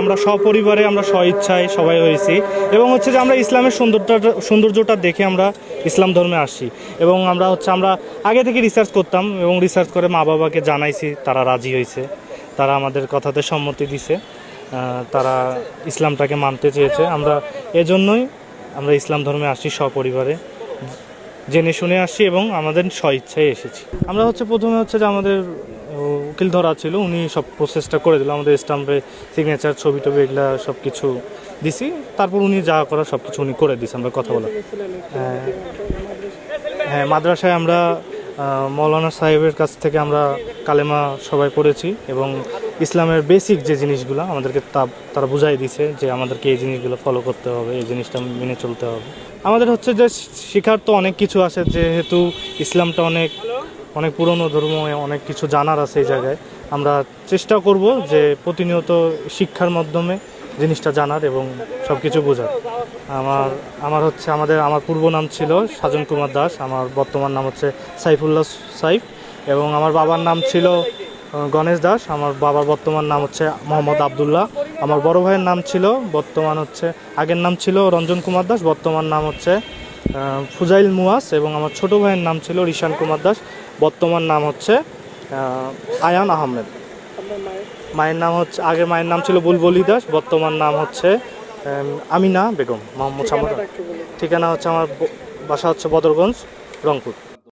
আমরা সপরিবারে আমরা স্বইচ্ছায় সবাই হয়েছি এবং হচ্ছে যে আমরা ইসলামের সৌন্দর্যটা দেখে আমরা ইসলাম ধর্মে আসি এবং আমরা আগে থেকে রিসার্চ করতাম এবং রিসার্চ করে মা বাবাকে জানাইছি, তারা রাজি হয়েছে, তারা আমাদের কথাতে সম্মতি দিছে, তারা ইসলামটাকে মানতে চেয়েছে। আমরা এজন্যই আমরা ইসলাম ধর্মে আসি, সপরিবারে জেনে শুনে আসছি এবং আমাদের স্বইচ্ছায় এসেছি। আমরা প্রথমে যে আমাদের উকিল ধরা ছিল, উনি সব প্রসেসটা করে দিল, আমাদের স্টাম্পে সিগনেচার, ছবি টবি এগুলা সব কিছু দিছি, তারপর উনি যা করার সব কিছু উনি করে দিছে। আমরা কথা বলা, হ্যাঁ মাদ্রাসায় আমরা মৌলানা সাহেবের কাছ থেকে আমরা কালেমা সবাই পড়েছি এবং ইসলামের বেসিক যে জিনিসগুলো আমাদেরকে তারা বুঝাই দিছে যে আমাদেরকে এই জিনিসগুলো ফলো করতে হবে, এই জিনিসটা মেনে চলতে হবে। আমাদের যে শেখার তো অনেক কিছু আছে, যেহেতু ইসলামটা অনেক অনেক পুরনো ধর্ম, অনেক কিছু জানার আছে এই জায়গায়। আমরা চেষ্টা করব যে প্রতিনিয়ত শিক্ষার মাধ্যমে জিনিসটা জানার এবং সব কিছু বোঝার। আমার পূর্ব নাম ছিল সাজন কুমার দাস, আমার বর্তমান নাম সাইফুল্লাহ সাইফ এবং আমার বাবার নাম ছিল গণেশ দাস। আমার বাবার বর্তমান নাম মোহাম্মদ আবদুল্লাহ। আমার বড় ভাইয়ের নাম ছিল আগের নাম ছিল রঞ্জন কুমার দাস, বর্তমান নাম ফুজাইল মুয়াস এবং আমার ছোট ভাইয়ের নাম ছিল রিশান কুমার দাস, বর্তমান নাম আয়ান আহমেদ। মায়ের নাম মায়ের নাম ছিল বুলবুলি দাস, বর্তমান নাম আমিনা বেগম মোহাম্মদ। ঠিকানা আমার বাসা বদরগঞ্জ, রংপুর।